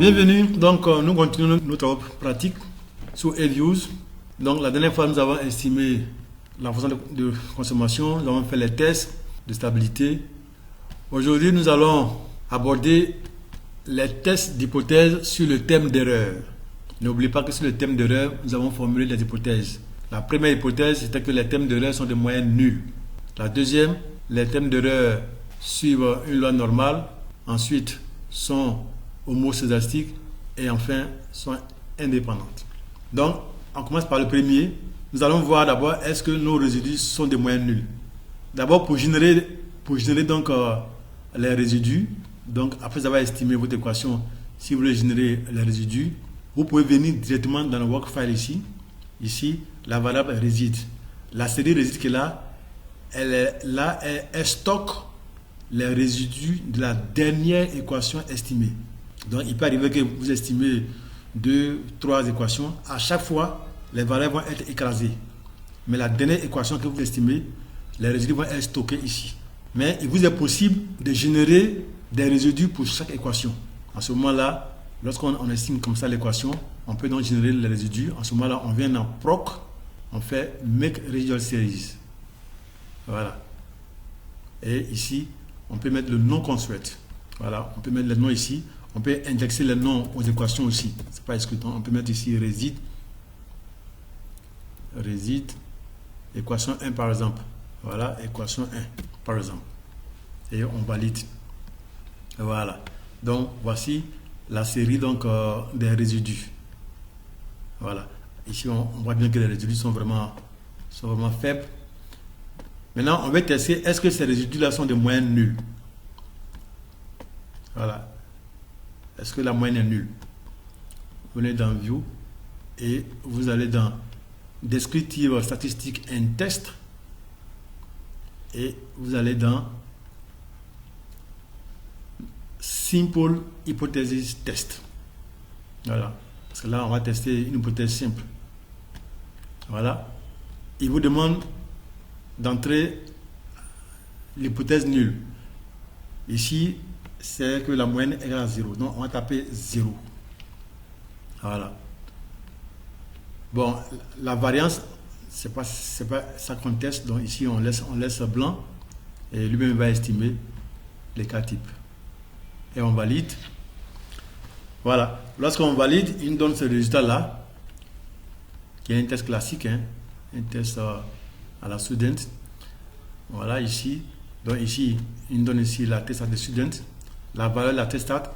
Bienvenue, donc nous continuons nos travaux pratiques sur LUs. Donc la dernière fois nous avons estimé la fonction de consommation, nous avons fait les tests de stabilité. Aujourd'hui nous allons aborder les tests d'hypothèse sur le thème d'erreur. N'oubliez pas que sur le thème d'erreur, nous avons formulé des hypothèses. La première hypothèse c'était que les thèmes d'erreur sont de moyenne nulle. La deuxième, les thèmes d'erreur suivent une loi normale, ensuite sont homoscédastiques et enfin sont indépendantes. Donc, on commence par le premier. Nous allons voir d'abord est-ce que nos résidus sont des moyennes nulles. D'abord, pour générer donc les résidus, donc après avoir estimé votre équation, si vous voulez générer les résidus, vous pouvez venir directement dans le workfile ici. Ici, la variable réside. La série réside qui est là, elle stocke les résidus de la dernière équation estimée. Donc, il peut arriver que vous estimez 2, 3 équations. À chaque fois, les valeurs vont être écrasées. Mais la dernière équation que vous estimez, les résidus vont être stockés ici. Mais il vous est possible de générer des résidus pour chaque équation. En ce moment-là, lorsqu'on estime comme ça l'équation, on peut donc générer les résidus. En ce moment-là, on vient dans proc, on fait make residual series. Voilà. Et ici, on peut mettre le nom qu'on souhaite. Voilà, on peut mettre le nom ici. On peut indexer les noms aux équations aussi. C'est pas excluant. On peut mettre ici réside, équation 1 par exemple. Voilà, équation 1 par exemple. Et on valide. Voilà. Donc, voici la série donc, des résidus. Voilà. Ici, on voit bien que les résidus sont vraiment faibles. Maintenant, on va tester est-ce que ces résidus-là sont de moyennes nulles. Voilà. Est-ce que la moyenne est nulle? Vous venez dans View et vous allez dans Descriptive Statistic and Test et vous allez dans Simple Hypothesis Test. Voilà. Parce que là, on va tester une hypothèse simple. Voilà. Il vous demande d'entrer l'hypothèse nulle. Ici, c'est que la moyenne est égale à 0. Donc, on va taper 0. Voilà. Bon, la variance, c'est pas ça qu'on teste. Donc, ici, on laisse blanc. Et lui-même va estimer les cas types. Et on valide. Voilà. Lorsqu'on valide, il nous donne ce résultat-là, qui est un test classique, hein, un test à la student. Voilà, ici. Donc, ici, il nous donne ici la test de student, la valeur de la testate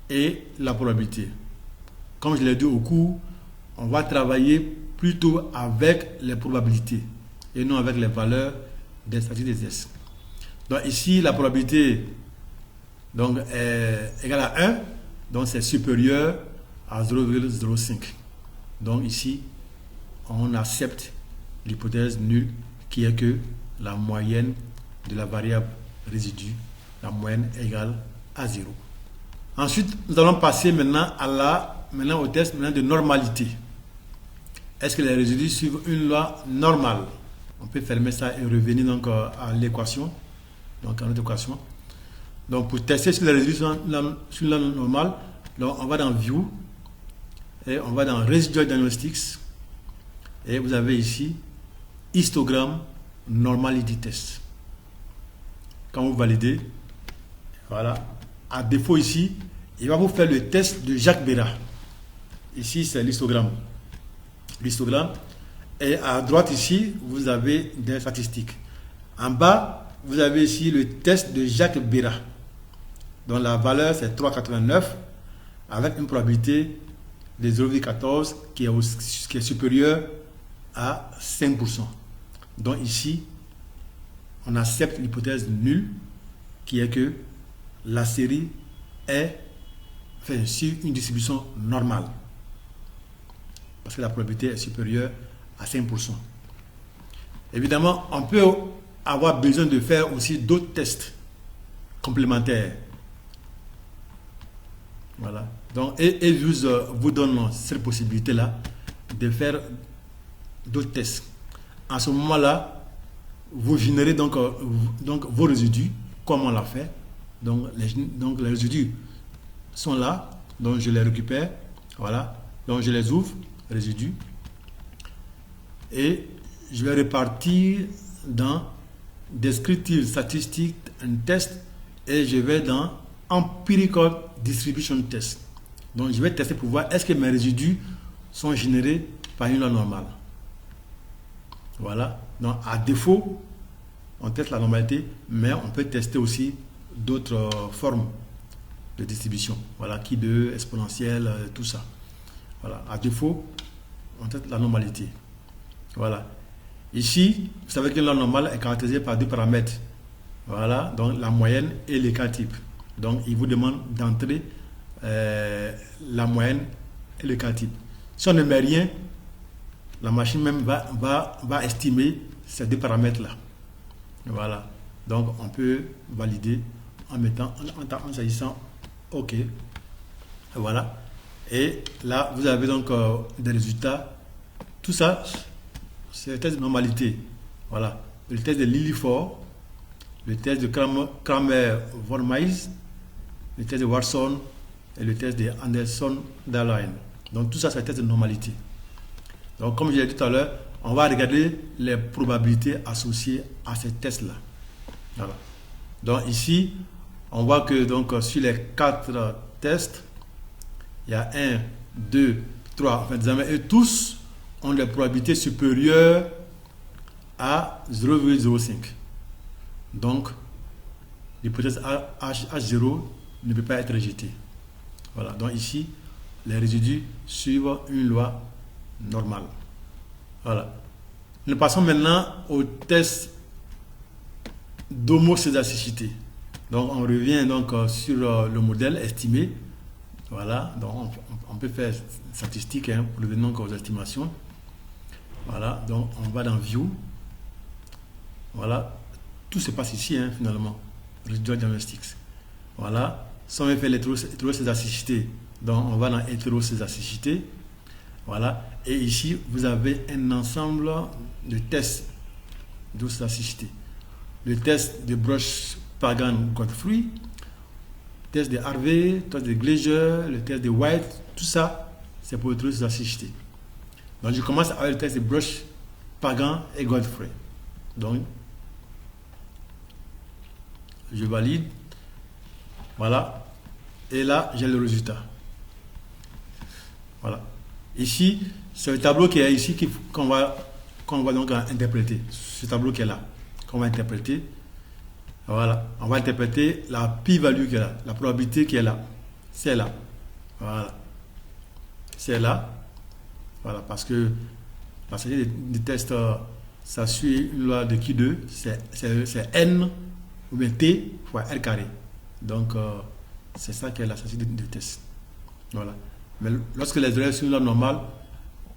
et la probabilité. Comme je l'ai dit au cours, on va travailler plutôt avec les probabilités et non avec les valeurs des statistiques des tests. Donc ici, la probabilité donc, est égale à 1, donc c'est supérieur à 0,05. Donc ici, on accepte l'hypothèse nulle qui est que la moyenne de la variable résidu, la moyenne est égale à 0. Ensuite, nous allons passer maintenant au test de normalité. Est-ce que les résidus suivent une loi normale? On peut fermer ça et revenir donc à l'équation, donc à notre équation. Donc pour tester si les résidus sont sur une loi normale, donc on va dans View et on va dans Residual Diagnostics et vous avez ici histogramme normality test. Quand vous validez, voilà. À défaut ici, il va vous faire le test de Jacques Béra. Ici, c'est l'histogramme. L'histogramme. Et à droite ici, vous avez des statistiques. En bas, vous avez ici le test de Jacques Béra. dont la valeur c'est 3,89 avec une probabilité de 0,14 qui est supérieure à 5%. Donc ici, on accepte l'hypothèse nulle qui est que la série est sur une distribution normale parce que la probabilité est supérieure à 5%. Évidemment, on peut avoir besoin de faire aussi d'autres tests complémentaires. Voilà. Donc, et vous donne cette possibilité-là de faire d'autres tests. En ce moment-là, vous générez donc vos résidus, comme on l'a fait. Donc les résidus sont là. Donc je les récupère. Voilà. Donc je les ouvre, résidus. Et je vais repartir dans Descriptive Statistics and Test et je vais dans Empirical Distribution Test. Donc je vais tester pour voir est-ce que mes résidus sont générés par une loi normale. Voilà. Donc à défaut, on teste la normalité, mais on peut tester aussi d'autres formes de distribution. Voilà, qui de exponentielle, tout ça. Voilà. À défaut, on teste la normalité. Voilà. Ici, vous savez que la normale est caractérisée par deux paramètres. Voilà, donc la moyenne et l'écart type. Donc, il vous demande d'entrer la moyenne et l'écart type. Si on ne met rien, la machine même va estimer ces deux paramètres-là. Voilà. Donc, on peut valider en saisissant OK. Voilà. Et là, vous avez donc des résultats. Tout ça, c'est le test de normalité. Voilà. Le test de Liliford, le test de Kramer-Vormeiz, le test de Watson et le test de Anderson-Darline. Donc tout ça, c'est le test de normalité. Donc comme je l'ai dit tout à l'heure, on va regarder les probabilités associées à ces tests-là. Voilà. Donc ici, on voit que donc, sur les 4 tests, il y a 1, 2, 3, enfin, et tous ont des probabilités supérieures à 0,05. Donc, l'hypothèse H0 ne peut pas être rejetée. Voilà. Donc ici, les résidus suivent une loi normale. Voilà. Nous passons maintenant au test d'homocédasticité. Donc, on revient donc sur le modèle estimé. Voilà. Donc, on peut faire statistique pour revenir aux estimations. Voilà. Donc, on va dans View. Voilà. Tout se passe ici, finalement. Residual Diagnostics. Voilà. Si on veut faire l'hétérocédasticité, donc on va dans hétérocédasticité. Voilà. Et ici, vous avez un ensemble de tests d'hétérocédasticité. Le test de Brush-Pagan-Godfrey, le test de Harvey, le test de Glaser, le test de White, tout ça, c'est pour l'hétérocédasticité. Donc, je commence avec le test de Brush-Pagan et Godfrey. Donc, je valide. Voilà. Et là, j'ai le résultat. Voilà. Ici, c'est le tableau qui est ici qu'on va donc interpréter. Ce tableau qui est là, qu'on va interpréter. Voilà. On va interpréter la p-value qui est là, la probabilité qui est là. C'est là. Voilà. C'est là. Voilà. Parce que la série des tests, ça suit une loi de Q2. C'est N ou bien T fois R carré. Donc, c'est ça qui est la statistique de test. Voilà. Mais lorsque les erreurs sont là normales,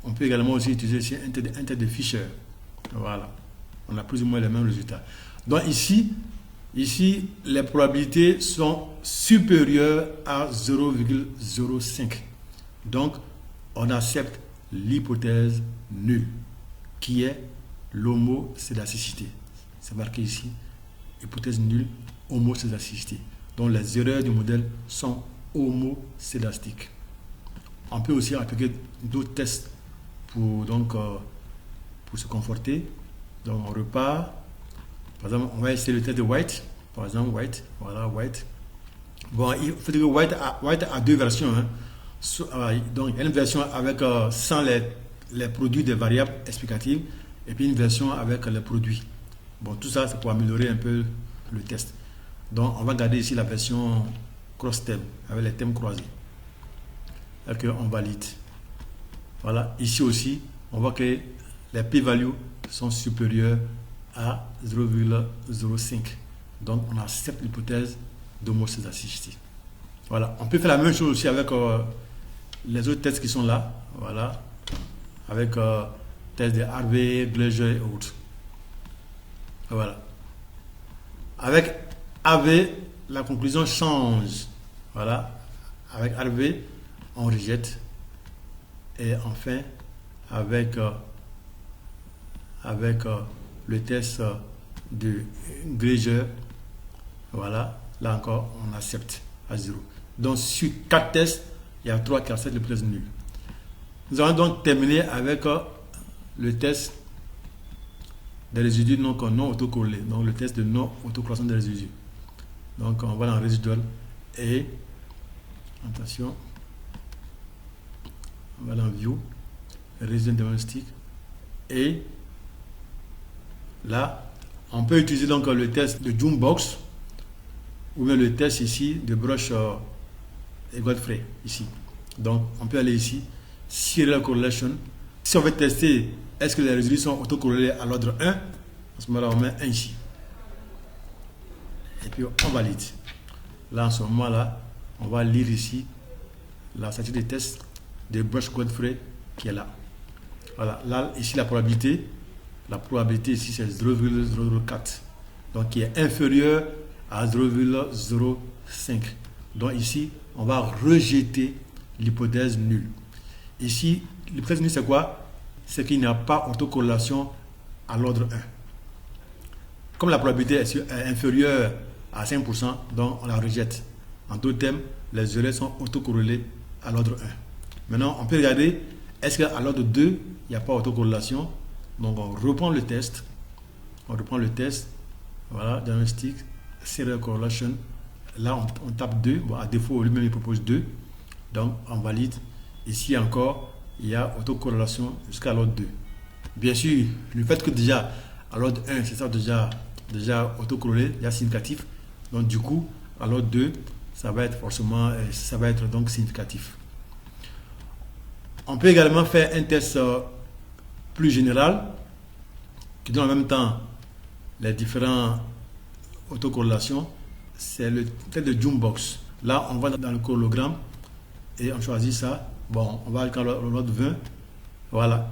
on peut également aussi utiliser un test de Fisher. Voilà. On a plus ou moins les mêmes résultats. Donc ici, les probabilités sont supérieures à 0,05. Donc, on accepte l'hypothèse nulle, qui est l'homocédasticité. C'est marqué ici. Hypothèse nulle, homocédasticité. Donc les erreurs du modèle sont homocédastiques. On peut aussi appliquer d'autres tests pour se conforter. Donc on repart. Par exemple, on va essayer le test de White. Par exemple, White. Voilà, White. Bon, il faut dire que White a deux versions. Donc il y a une version avec sans les produits des variables explicatives et puis une version avec les produits. Bon, tout ça, c'est pour améliorer un peu le test. Donc, on va garder ici la version cross-thème, avec les thèmes croisés. Et on valide. Voilà. Ici aussi, on voit que les p-values sont supérieures à 0,05. Donc, on accepte l'hypothèse d'homocédasticité. Voilà. On peut faire la même chose aussi avec les autres tests qui sont là. Voilà. Avec tests de Harvey, Glaser et autres. Voilà. Avec AV, la conclusion change. Voilà. Avec AV, on rejette. Et enfin, avec le test de Glaser, voilà, là encore, on accepte à 0. Donc, sur 4 tests, il y a 3 qui acceptent l'hypothèse nulle. Nous allons donc terminer avec le test des résidus non autocorrélés. Donc le test de non autocorrélation des résidus. Donc on va dans résidual et attention, on va dans view, résidu diagnostic et là on peut utiliser donc le test de Jumbox ou bien le test ici de Brush et Godfrey ici. Donc on peut aller ici, serial correlation. Si on veut tester est-ce que les résidus sont autocorrélés à l'ordre 1, à ce moment-là on met 1 ici. Et puis on valide. Là en ce moment-là, on va lire ici la statue des tests de Brush Godfrey qui est là. Voilà, là ici la probabilité ici c'est 0,004. Donc qui est inférieur à 0,05. Donc ici, on va rejeter l'hypothèse nulle. Ici, l'hypothèse nulle c'est quoi? C'est qu'il n'y a pas autocorrélation à l'ordre 1. Comme la probabilité est inférieure à 5%, donc on la rejette. En d'autres termes, les erreurs sont autocorrélées à l'ordre 1. Maintenant, on peut regarder, est-ce qu'à l'ordre 2, il n'y a pas autocorrélation? Donc on reprend le test. Voilà, diagnostic, serial correlation. Là, on tape 2. Bon, à défaut, lui-même, il propose 2. Donc, on valide. Ici encore, il y a autocorrélation jusqu'à l'ordre 2. Bien sûr, le fait que déjà, à l'ordre 1, c'est ça déjà autocorrélé, déjà significatif. Donc, du coup, à l'ordre 2, ça va être donc significatif. On peut également faire un test plus général qui donne en même temps les différentes autocorrélations. C'est le test de Jumbox. Là, on va dans le corrélogramme et on choisit ça. Bon, on va dans l'ordre 20. Voilà.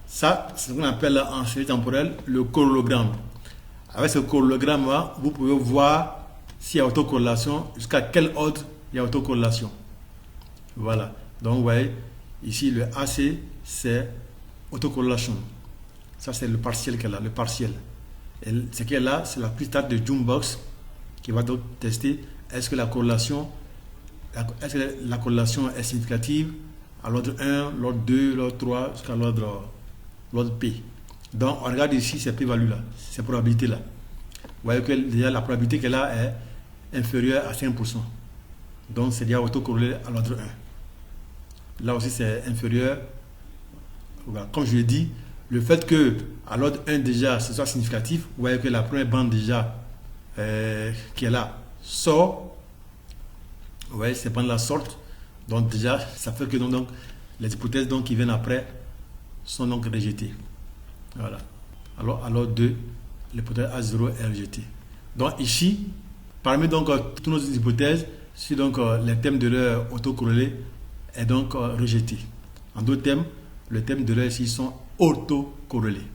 Ça, c'est ce qu'on appelle en série temporelle le corrélogramme. Avec ce corrélogramme-là, vous pouvez voir s'il y a autocorrélation, jusqu'à quel ordre il y a autocorrélation. Voilà. Donc, vous voyez, ici, le AC, c'est autocorrélation. Ça, c'est le partiel qu'elle a, le partiel. Et ce qu'elle a, c'est la plus tard de Jumbox qui va donc tester est-ce que la corrélation est significative à l'ordre 1, l'ordre 2, l'ordre 3, jusqu'à l'ordre P. Donc, on regarde ici ces p-values-là, ces probabilités-là. Vous voyez que déjà la probabilité qu'elle a est inférieure à 5%. Donc, c'est déjà autocorrélé à l'ordre 1. Là aussi, c'est inférieur. Voilà. Comme je l'ai dit, le fait que à l'ordre 1 déjà ce soit significatif, vous voyez que la première bande déjà qui est là sort. Vous voyez, ces bandes là sortent. Donc déjà, ça fait que donc les hypothèses donc, qui viennent après sont donc rejetées. Voilà. Alors à l'ordre 2, l'hypothèse A0 est rejetée. Donc ici, parmi donc toutes nos hypothèses, si donc les thèmes de l'heure autocorrélés est donc rejeté. En d'autres termes, les thèmes de l'heure ici sont autocorrélés.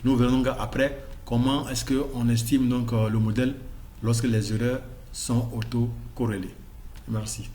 Nous verrons donc après comment est-ce qu'on estime donc le modèle lorsque les erreurs sont autocorrélées. Merci.